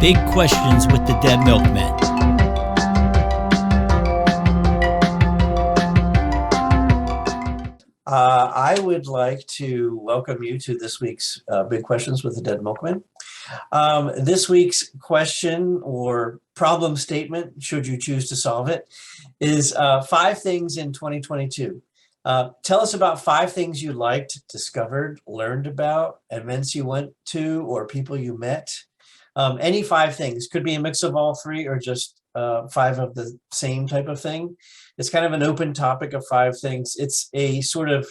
Big Questions with the Dead Milkmen. I would like to welcome you to this week's Big Questions with the Dead Milkmen. This week's question or problem statement, should you choose to solve it, is 5 things in 2022. Tell us about 5 things you liked, discovered, learned about, events you went to, or people you met. Any 5 things. Could be a mix of all 3 or just 5 of the same type of thing. It's kind of an open topic of 5 things. It's a sort of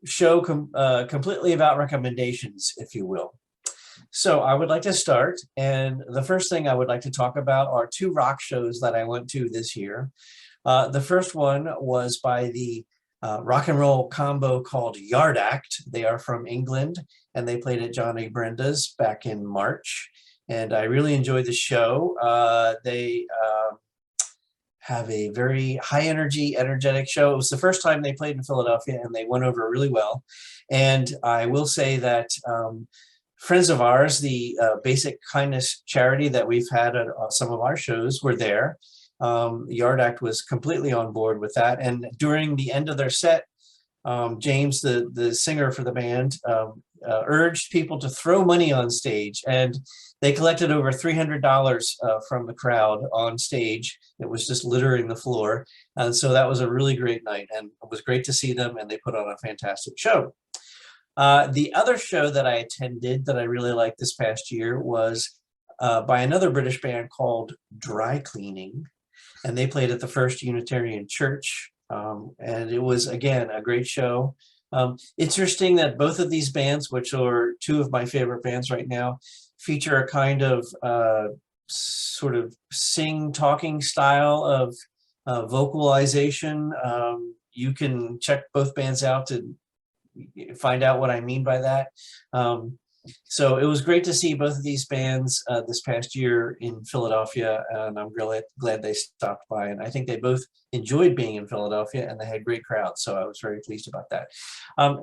show completely about recommendations, if you will. So I would like to start, and the first thing I would like to talk about are 2 rock shows that I went to this year. The first one was by the rock and roll combo called Yard Act. They are from England, and they played at Johnny Brenda's back in March, and I really enjoyed the show. They have a very high energy, energetic show. It was the first time they played in Philadelphia, and they went over really well. And I will say that friends of ours, the Basic Kindness charity that we've had at some of our shows, were there. Yard Act was completely on board with that. And during the end of their set, James, the singer for the band, urged people to throw money on stage, and they collected over $300 from the crowd on stage. It was just littering the floor. And so that was a really great night, and it was great to see them, and they put on a fantastic show. The other show that I attended that I really liked this past year was by another British band called Dry Cleaning, and they played at the First Unitarian Church, and it was, again, a great show. Interesting that both of these bands, which are 2 of my favorite bands right now, feature a kind of sort of sing-talking style of vocalization. You can check both bands out to find out what I mean by that. So it was great to see both of these bands this past year in Philadelphia, and I'm really glad they stopped by. And I think they both enjoyed being in Philadelphia, and they had great crowds, so I was very pleased about that.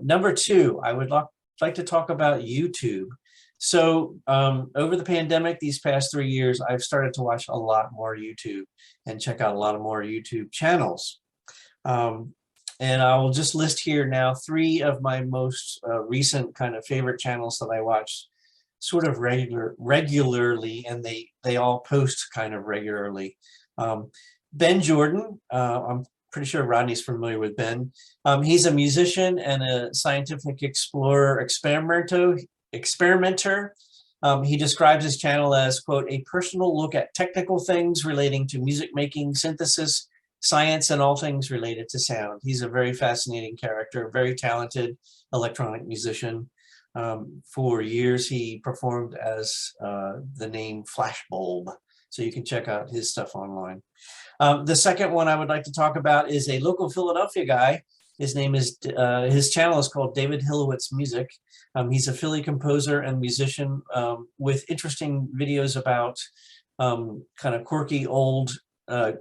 Number 2, I would like to talk about YouTube. So over the pandemic, these past 3 years, I've started to watch a lot more YouTube and check out a lot of more YouTube channels. And I will just list here now 3 of my most recent kind of favorite channels that I watch sort of regularly, and they all post kind of regularly. Benn Jordan, I'm pretty sure Rodney's familiar with Ben. He's a musician and a scientific explorer, experimenter. He describes his channel as, quote, a personal look at technical things relating to music making, synthesis, science, and all things related to sound. He's a very fascinating character, very talented electronic musician. For years, he performed as the name Flashbulb, so you can check out his stuff online. The second one I would like to talk about is a local Philadelphia guy. His name is, his channel is called David Hillowitz Music. He's a Philly composer and musician with interesting videos about kind of quirky old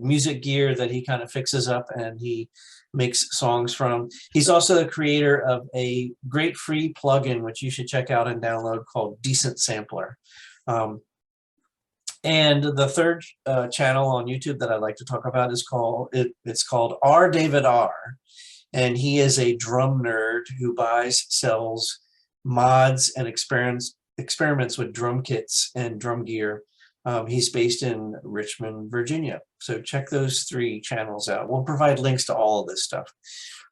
music gear that he kind of fixes up and he makes songs from. He's also the creator of a great free plugin, which you should check out and download, called Decent Sampler. And the third channel on YouTube that I'd like to talk about is called rdavidr. And he is a drum nerd who buys, sells mods, and experiments with drum kits and drum gear. He's based in Richmond, Virginia. So check those 3 channels out. We'll provide links to all of this stuff.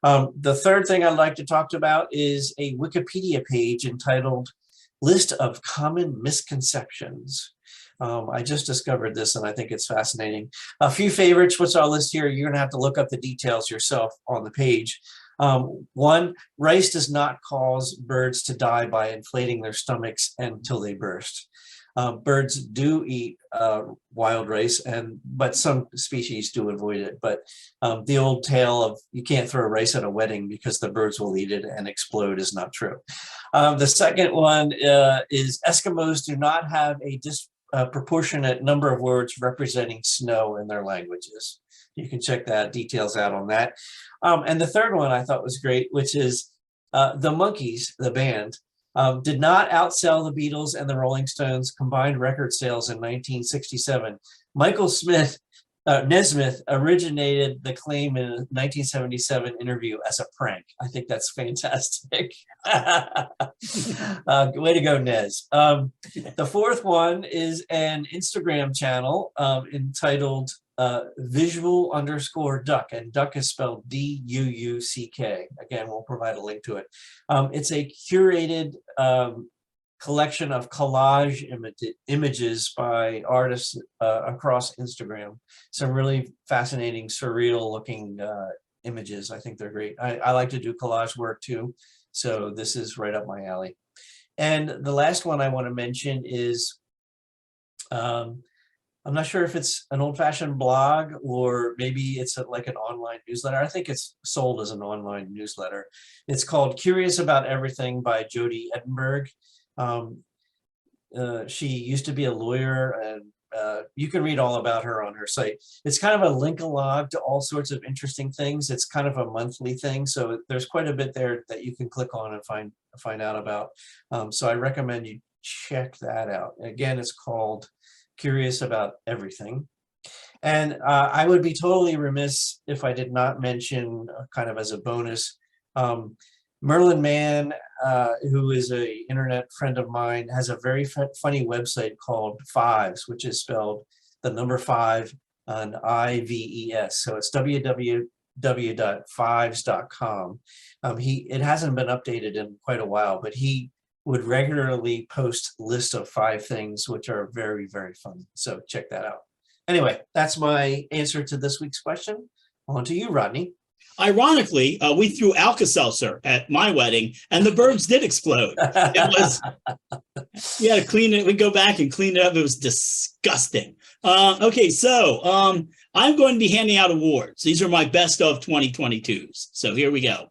The third thing I'd like to talk about is a Wikipedia page entitled List of Common Misconceptions. I just discovered this, and I think it's fascinating. A few favorites, which I'll list here. You're going to have to look up the details yourself on the page. 1, rice does not cause birds to die by inflating their stomachs until they burst. Birds do eat wild rice, but some species do avoid it. But the old tale of you can't throw rice at a wedding because the birds will eat it and explode is not true. The second one is Eskimos do not have a disproportionate number of words representing snow in their languages. You can check that details out on that. And the third one I thought was great, which is the Monkees, the band, Did not outsell the Beatles and the Rolling Stones combined record sales in 1967. Michael Nesmith originated the claim in a 1977 interview as a prank. I think that's fantastic. Way to go, Nez. The fourth one is an Instagram channel entitled visual_duck, and duck is spelled D-U-U-C-K. Again, we'll provide a link to it. It's a curated collection of collage images by artists across Instagram. Some really fascinating, surreal looking images. I think they're great. I like to do collage work too, so this is right up my alley. And the last one I want to mention is, I'm not sure if it's an old-fashioned blog or maybe it's like an online newsletter. I think it's sold as an online newsletter. It's called Curious About Everything by Jody Edinburgh. She used to be a lawyer, and you can read all about her on her site. It's kind of a link-a-log to all sorts of interesting things. It's kind of a monthly thing, so there's quite a bit there that you can click on and find out about. So I recommend you check that out. Again, it's called Curious About Everything. And I would be totally remiss if I did not mention, kind of as a bonus, Merlin Mann, who is an internet friend of mine, has a very funny website called Fives, which is spelled the number 5 and I-V-E-S. So it's www.fives.com. It hasn't been updated in quite a while, but he would regularly post lists of 5 things, which are very, very fun. So check that out. Anyway, that's my answer to this week's question. On to you, Rodney. Ironically, we threw Alka-Seltzer at my wedding, and the birds did explode. It was, we had to clean it. We go back and clean it up. It was disgusting. Okay, so I'm going to be handing out awards. These are my best of 2022s. So here we go.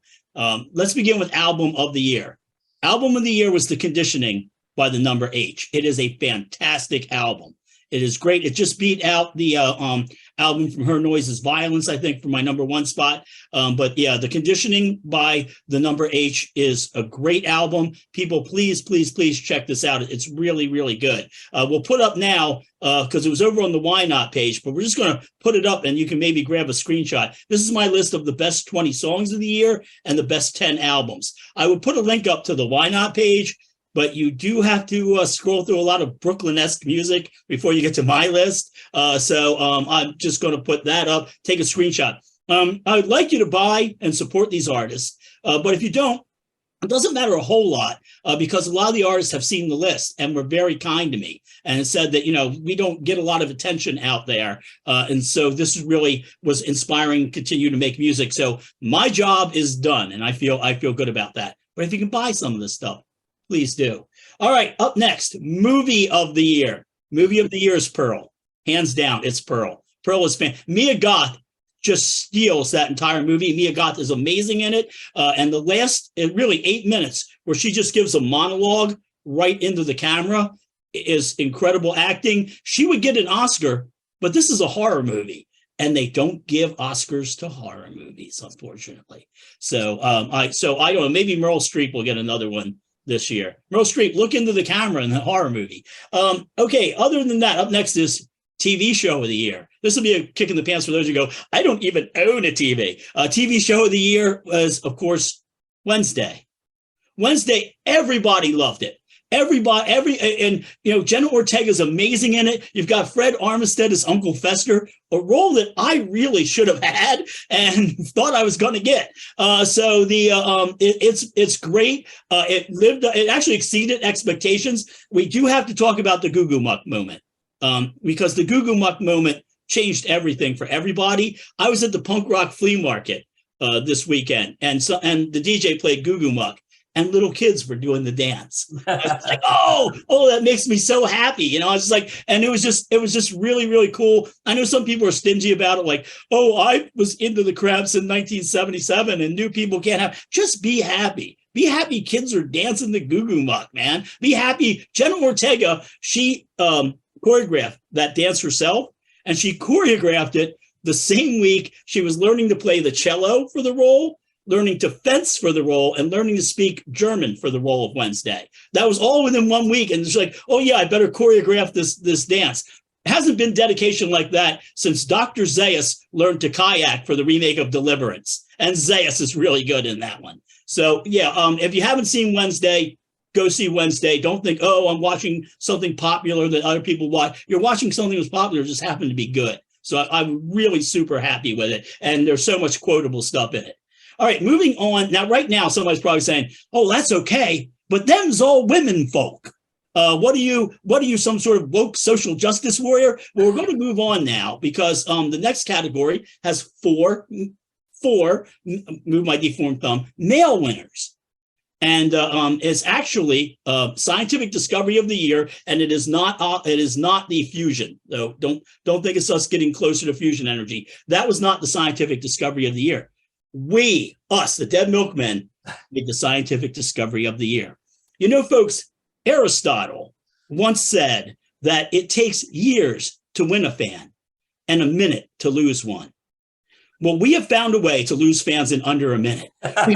Let's begin with Album of the Year. Album of the Year was The Conditioning by the Number H. It is a fantastic album. It is great. It just beat out the album from Her Noises Violence, I think, for my number 1 spot. But yeah, The Conditioning by the Number H is a great album. People, please, please, please check this out. It's really, really good. We'll put up now, because it was over on the Why Not page, but we're just going to put it up and you can maybe grab a screenshot. This is my list of the best 20 songs of the year and the best 10 albums. I will put a link up to the Why Not page, but you do have to scroll through a lot of Brooklyn-esque music before you get to my list. So I'm just going to put that up, take a screenshot. I would like you to buy and support these artists, but if you don't, it doesn't matter a whole lot because a lot of the artists have seen the list and were very kind to me and said that, you know, we don't get a lot of attention out there. And so this really was inspiring to continue to make music. So my job is done and I feel good about that. But if you can buy some of this stuff, please do. All right, up next, Movie of the Year. Movie of the Year is Pearl. Hands down, it's Pearl. Pearl is Mia Goth just steals that entire movie. Mia Goth is amazing in it. And the last, really 8 minutes, where she just gives a monologue right into the camera is incredible acting. She would get an Oscar, but this is a horror movie. And they don't give Oscars to horror movies, unfortunately. So I don't know, maybe Meryl Streep will get another one this year. Meryl Streep, look into the camera in the horror movie. Okay, other than that, up next is TV Show of the Year. This will be a kick in the pants for those who go, I don't even own a TV. TV Show of the Year was, of course, Wednesday. Wednesday, everybody loved it. And you know, Jenna Ortega's amazing in it. You've got Fred Armstead as Uncle Fester, a role that I really should have had and thought I was going to get. So it's great. It actually exceeded expectations. We do have to talk about the Goo Goo Muck moment because the Goo Goo Muck moment changed everything for everybody. I was at the punk rock flea market this weekend, and the DJ played Goo Goo Muck. And little kids were doing the dance. I was like, oh, that makes me so happy. You know, I was like, and it was just really, really cool. I know some people are stingy about it. Like, oh, I was into the Cramps in 1977 and new people can't have, just be happy. Be happy kids are dancing the Goo Goo Muck, man. Be happy. Jenna Ortega, she choreographed that dance herself and she choreographed it the same week she was learning to play the cello for the role. learning to fence for the role, and learning to speak German for the role of Wednesday. That was all within 1 week. And it's like, oh yeah, I better choreograph this dance. It hasn't been dedication like that since Dr. Zayas learned to kayak for the remake of Deliverance. And Zayas is really good in that one. So yeah, if you haven't seen Wednesday, go see Wednesday. Don't think, oh, I'm watching something popular that other people watch. You're watching something that was popular, just happened to be good. So I'm really super happy with it. And there's so much quotable stuff in it. All right, moving on. Now, right now, somebody's probably saying, oh, that's okay, but them's all women folk. What are you, some sort of woke social justice warrior? Well, we're going to move on now because the next category has four, move my deformed thumb, male winners. And it's actually scientific discovery of the year, and it is not the fusion. So don't think it's us getting closer to fusion energy. That was not the scientific discovery of the year. We, us, the Dead Milkmen, made the scientific discovery of the year. You know, folks, Aristotle once said that it takes years to win a fan and a minute to lose one. Well, we have found a way to lose fans in under a minute. We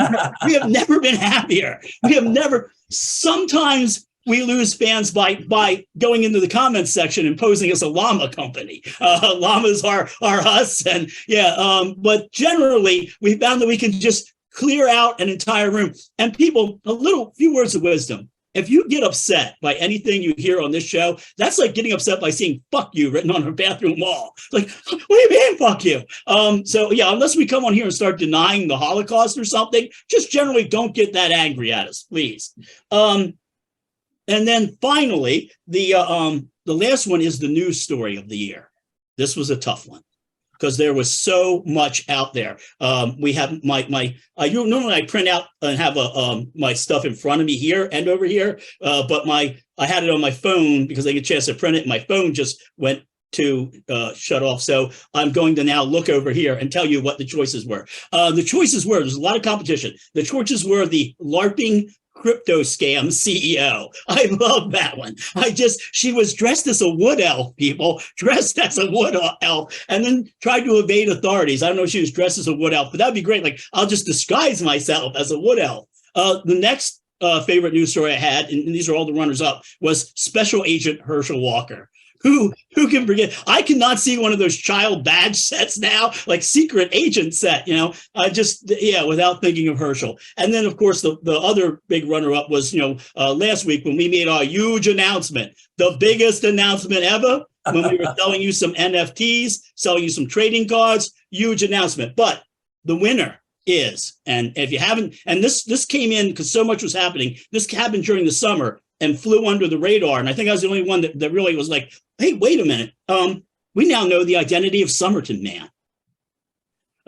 have never been happier. We have never. Sometimes we lose fans by going into the comments section and posing as a llama company. Llamas are us, and yeah. But generally, we found that we can just clear out an entire room. And people, few words of wisdom. If you get upset by anything you hear on this show, that's like getting upset by seeing "fuck you" written on her bathroom wall. Like, what do you mean, fuck you? So yeah, unless we come on here and start denying the Holocaust or something, just generally don't get that angry at us, please. And then finally, the last one is the news story of the year. This was a tough one, because there was so much out there. We have normally I print out and have my stuff in front of me here and over here, but I had it on my phone because I get a chance to print it. And my phone just went to shut off. So I'm going to now look over here and tell you what the choices were. The choices were, there's a lot of competition. The choices were the LARPing crypto scam CEO. I love that one. She was dressed as a wood elf, people, dressed as a wood elf, and then tried to evade authorities. I don't know if she was dressed as a wood elf, but that'd be great. Like, I'll just disguise myself as a wood elf. The next favorite news story I had, and these are all the runners up, was Special Agent Herschel Walker. Who can forget? I cannot see one of those child badge sets now, like secret agent set, without thinking of Herschel. And then, of course, the other big runner-up was, last week when we made our huge announcement, the biggest announcement ever, when we were selling you some NFTs, selling you some trading cards, huge announcement. But the winner is, and if you haven't, and this came in because so much was happening, this happened during the summer and flew under the radar. And I think I was the only one that really was like, hey, wait a minute. We now know the identity of Somerton Man.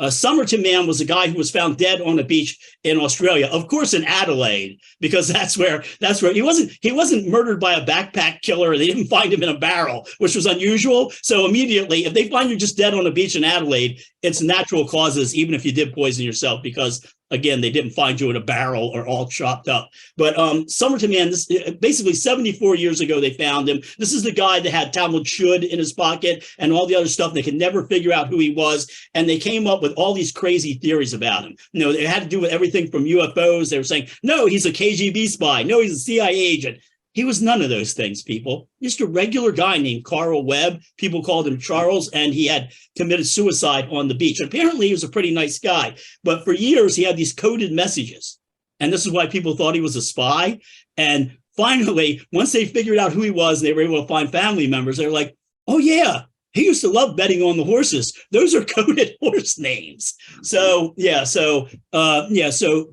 Somerton Man was a guy who was found dead on a beach in Australia, of course, in Adelaide, because that's where he wasn't murdered by a backpack killer. They didn't find him in a barrel, which was unusual. So immediately, if they find you just dead on a beach in Adelaide, it's natural causes, even if you did poison yourself, because again, they didn't find you in a barrel or all chopped up. But Somerton Man, basically 74 years ago, they found him. This is the guy that had Talmud Shud in his pocket and all the other stuff. They could never figure out who he was. And they came up with all these crazy theories about him. It had to do with everything from UFOs. They were saying, no, he's a KGB spy. No, he's a CIA agent. He was none of those things, people. Just a regular guy named Carl Webb. People called him Charles, and he had committed suicide on the beach. Apparently, he was a pretty nice guy. But for years, he had these coded messages. And this is why people thought he was a spy. And finally, once they figured out who he was, and they were able to find family members, they were like, oh, yeah, he used to love betting on the horses. Those are coded horse names. So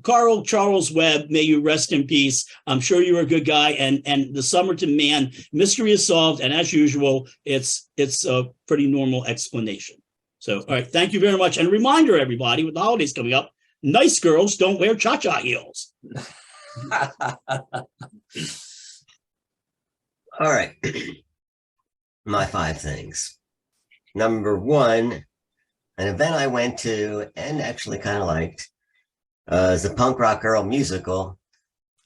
Carl Charles Webb, may you rest in peace. I'm sure you're a good guy. And the Somerton Man mystery is solved. And as usual, it's a pretty normal explanation. So, all right, thank you very much. And a reminder, everybody, with the holidays coming up, nice girls don't wear cha-cha heels. All right. My 5 things. Number 1, an event I went to and actually kind of liked is the Punk Rock Girl musical.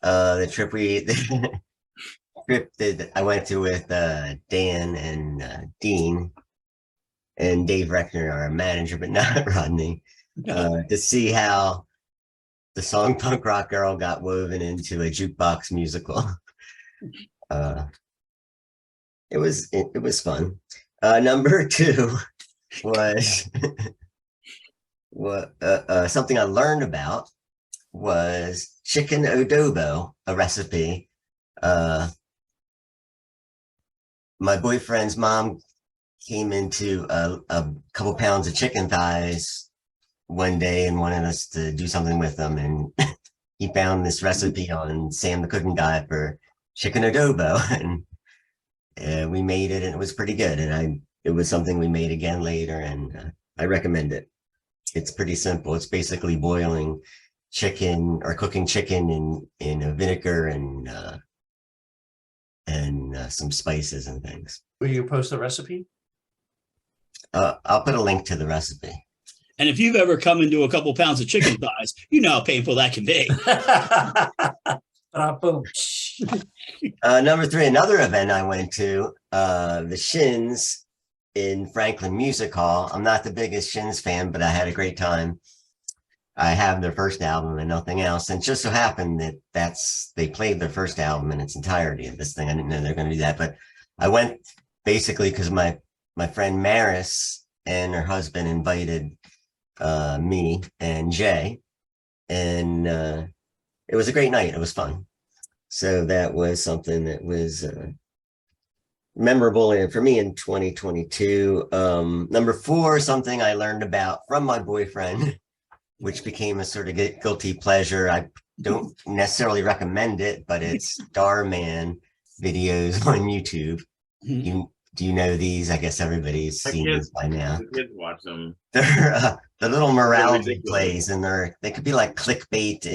The trip that I went to with Dan and Dean and Dave Reckner, our manager, but not Rodney, to see how the song Punk Rock Girl got woven into a jukebox musical. It was fun. Number 2 was what something I learned about was chicken adobo, a recipe. My boyfriend's mom came into a couple pounds of chicken thighs one day and wanted us to do something with them, and he found this recipe on Sam the Cooking Guy for chicken adobo, and we made it, and it was pretty good. And it was something we made again later, and I recommend it. It's pretty simple. It's basically boiling chicken or cooking chicken in a vinegar and some spices and things. Will you post the recipe? I'll put a link to the recipe. And if you've ever come into a couple pounds of chicken thighs, you know how painful that can be. Number 3, another event I went to, the Shins in Franklin Music Hall. I'm not the biggest Shins fan, but I had a great time. I have their first album and nothing else. And it just so happened that they played their first album in its entirety of this thing. I didn't know they were going to do that, but I went basically because my friend Maris and her husband invited me and Jay, and it was a great night. It was fun. So that was something that was memorable for me in 2022. Number 4, something I learned about from my boyfriend, which became a sort of guilty pleasure. I don't necessarily recommend it, but it's Dhar Mann videos on YouTube. Do you know these? I guess everybody's seen these by now. The kids watch them. They're the little morality plays, and they could be like clickbait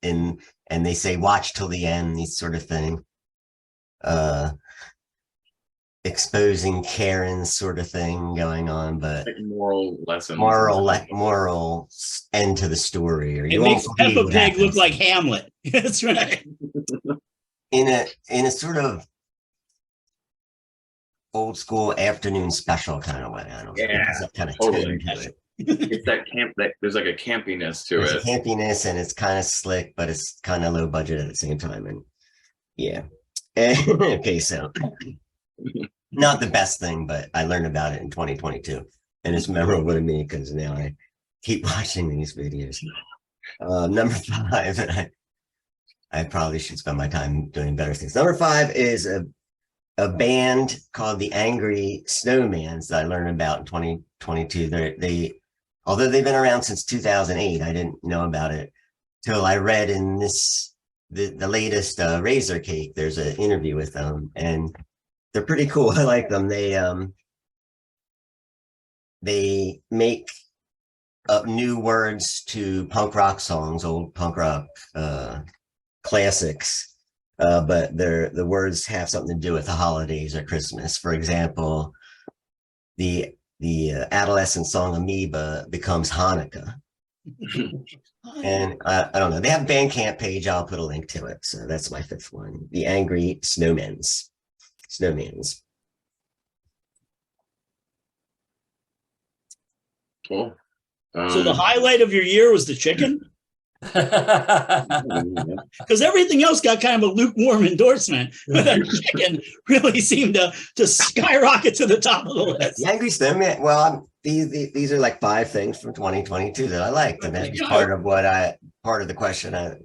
and they say watch till the end, these sort of thing. Exposing Karen's sort of thing going on, but like moral lessons. Moral end to the story. Or it makes Peppa Pig look like Hamlet. That's right. In a sort of old school afternoon special kind of way. I don't know. Yeah, kind of totally. To it. It's that there's like a campiness to There's it. A campiness, and it's kind of slick, but it's kind of low budget at the same time. And yeah. Okay, so not the best thing, but I learned about it in 2022, and it's memorable to me because now I keep watching these videos. Number 5, I probably should spend my time doing better things. Number 5 is a band called the Angry Snowmans that I learned about in 2022. Although they've been around since 2008, I didn't know about it till I read in the latest Razor Cake. There's an interview with them, and they're pretty cool. I like them. They make up new words to punk rock songs, old punk rock classics, but the words have something to do with the holidays or Christmas. For example, the adolescent song Amoeba becomes Hanukkah. And I don't know. They have a Bandcamp page. I'll put a link to it. So that's my 5th one. The Angry Snowmans. Cool. So the highlight of your year was the chicken? Because everything else got kind of a lukewarm endorsement, but that chicken really seemed to skyrocket to the top of the list. The Angry Snowman. Well, these are like 5 things from 2022 that I liked, and that's part of the question.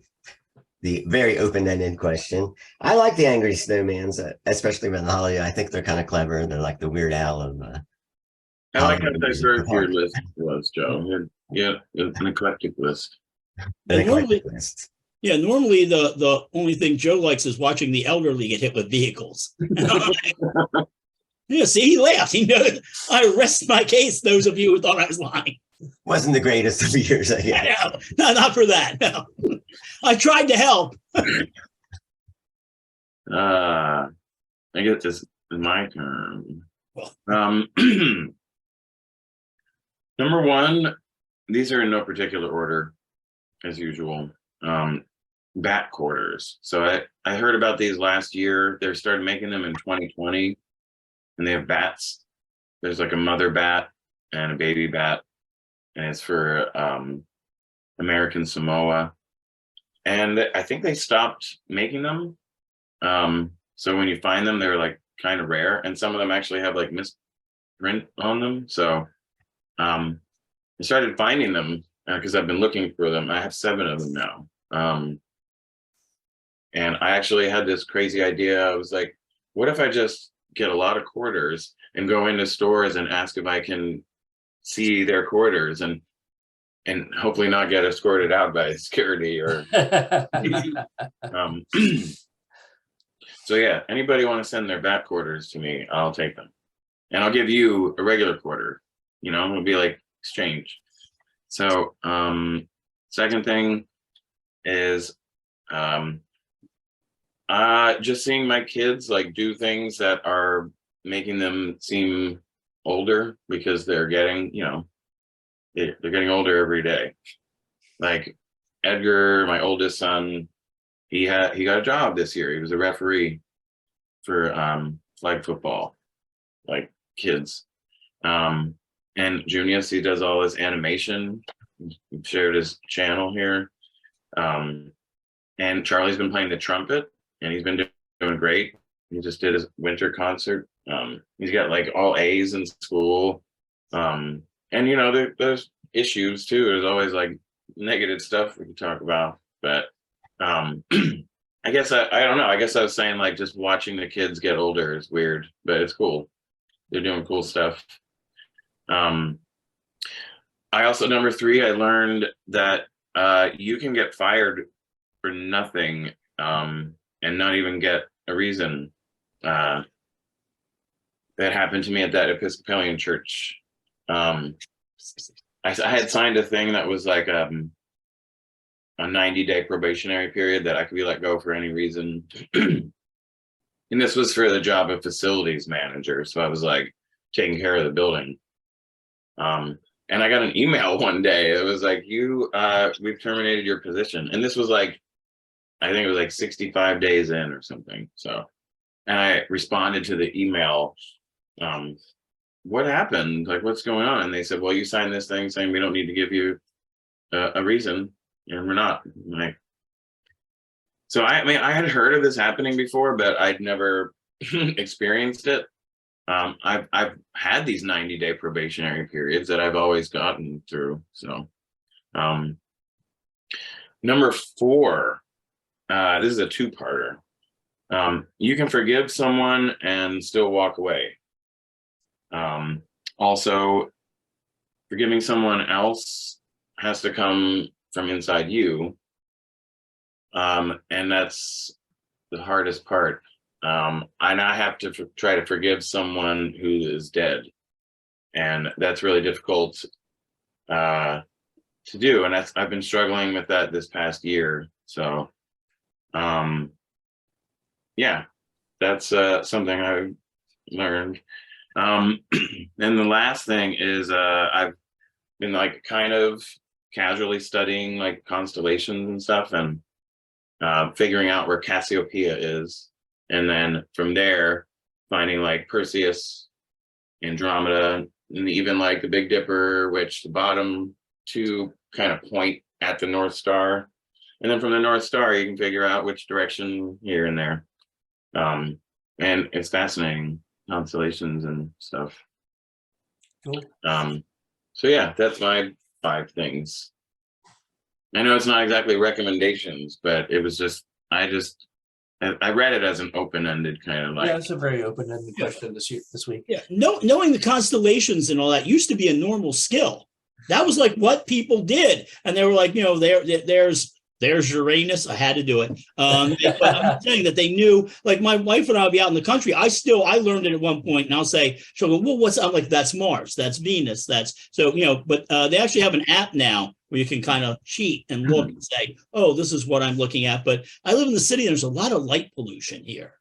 The very open-ended question. I like the Angry Snowmans, especially around the holiday. I think they're kind of clever. They're like the Weird Al of. I like how diverse your list was, Joe. Yeah, an eclectic list. Normally the only thing Joe likes is watching the elderly get hit with vehicles. Yeah, see, he laughed. He knows I rest my case. Those of you who thought I was lying. Wasn't the greatest of years, I guess. No, not for that. No. I tried to help. I guess this is my turn. Number 1, these are in no particular order, as usual. Bat quarters. So I heard about these last year. They started making them in 2020, and they have bats. There's like a mother bat and a baby bat, and it's for American Samoa. and I think they stopped making them. So when you find them, they're like kind of rare, and some of them actually have like misprint on them. So I started finding them because I've been looking for them. I have 7 of them now. And I actually had this crazy idea. I was like, what if I just get a lot of quarters and go into stores and ask if I can see their quarters and hopefully not get escorted out by security or so yeah, anybody want to send their bat quarters to me, I'll take them. And I'll give you a regular quarter, it'll be like exchange. So second thing is just seeing my kids like do things that are making them seem older because they're getting, they're getting older every day. Like Edgar, my oldest son, he got a job this year. He was a referee for flag football, like kids. And Junius, he does all his animation. He shared his channel here. And Charlie's been playing the trumpet, and he's been doing great. He just did his winter concert. He's got like all A's in school. And there's issues too. There's always like negative stuff we can talk about, but I guess I don't know. I guess I was saying like just watching the kids get older is weird, but it's cool. They're doing cool stuff. I also, number 3, I learned that you can get fired for nothing and not even get a reason. That happened to me at that Episcopalian church. I had signed a thing that was like a 90-day probationary period that I could be let go for any reason. And this was for the job of facilities manager. So I was like taking care of the building. And I got an email one day. It was like, we've terminated your position. And this was like, I think it was like 65 days in or something. So, and I responded to the email, what happened? Like, what's going on? And they said, well, you signed this thing saying we don't need to give you a reason, and we're not. Like, so I mean, I had heard of this happening before, but I'd never experienced it. I've had these 90-day probationary periods that I've always gotten through. So, number 4, this is a 2-parter. You can forgive someone and still walk away. Also, forgiving someone else has to come from inside you. And that's the hardest part. And I have to try to forgive someone who is dead. And that's really difficult to do. And I've been struggling with that this past year. So, yeah, that's something I've learned. And the last thing is I've been like kind of casually studying like constellations and stuff, and figuring out where Cassiopeia is. And then from there, finding like Perseus, Andromeda, and even like the Big Dipper, which the bottom 2 kind of point at the North Star. And then from the North Star, you can figure out which direction here and there. And it's fascinating, constellations and stuff. Cool. So yeah, that's my 5 things. I know it's not exactly recommendations, but it was just, I read it as an open-ended kind of like. Yeah, it's a very open-ended question this week. Yeah, knowing the constellations and all that used to be a normal skill. That was like what people did, and they were like, there's Uranus. I had to do it. But I'm saying that they knew. Like my wife and I would be out in the country. I learned it at one point, and I'll say, she'll go, well, what's? I'm like, that's Mars, that's Venus, that's so But they actually have an app now where you can kind of cheat and look and say, oh, this is what I'm looking at. But I live in the city, and there's a lot of light pollution here.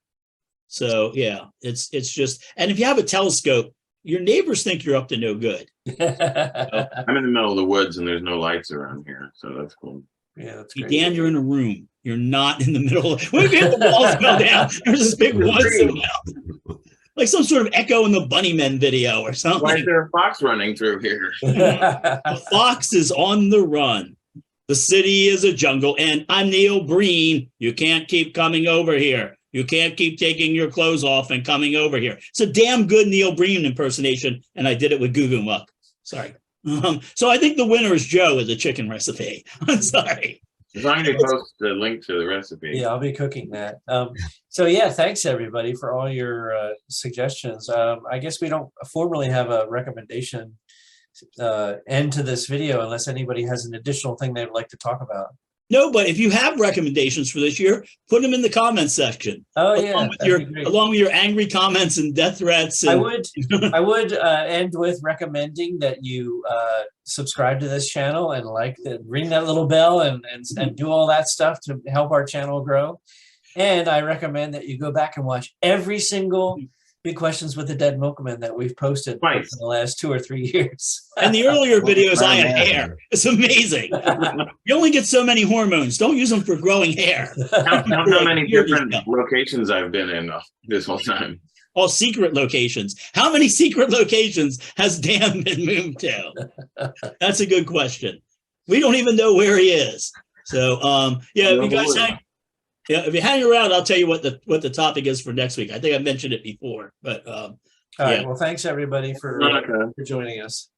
So yeah, it's just, and if you have a telescope, your neighbors think you're up to no good. I'm in the middle of the woods, and there's no lights around here, so that's cool. Yeah, that's great. Dan, you're in a room. You're not in the middle. What if you hit the walls go down? There's this big one, like some sort of Echo and the Bunnymen video or something. Why is there a fox running through here? A fox is on the run. The city is a jungle, and I'm Neil Breen. You can't keep coming over here. You can't keep taking your clothes off and coming over here. It's a damn good Neil Breen impersonation, and I did it with Goo Goo Muck. Sorry. So I think the winner is Joe with the chicken recipe. I'm sorry. If I'm going to post the link to the recipe. Yeah, I'll be cooking that. So yeah, thanks everybody for all your suggestions. I guess we don't formally have a recommendation end to this video unless anybody has an additional thing they'd like to talk about. No, but if you have recommendations for this year, put them in the comments section. Oh yeah, along with your angry comments and death threats. And... I would end with recommending that you subscribe to this channel and ring that little bell and do all that stuff to help our channel grow. And I recommend that you go back and watch every single Big Questions with the Dead Milkmen that we've posted in the last 2 or 3 years. And the earlier videos, I have hair. It's amazing. You only get so many hormones. Don't use them for growing hair. How many different locations I've been in this whole time? All secret locations. How many secret locations has Dan been moved to? That's a good question. We don't even know where he is. So, yeah, you guys if you hang around, I'll tell you what the topic is for next week. I think I mentioned it before, but all right. Well, thanks everybody for joining us.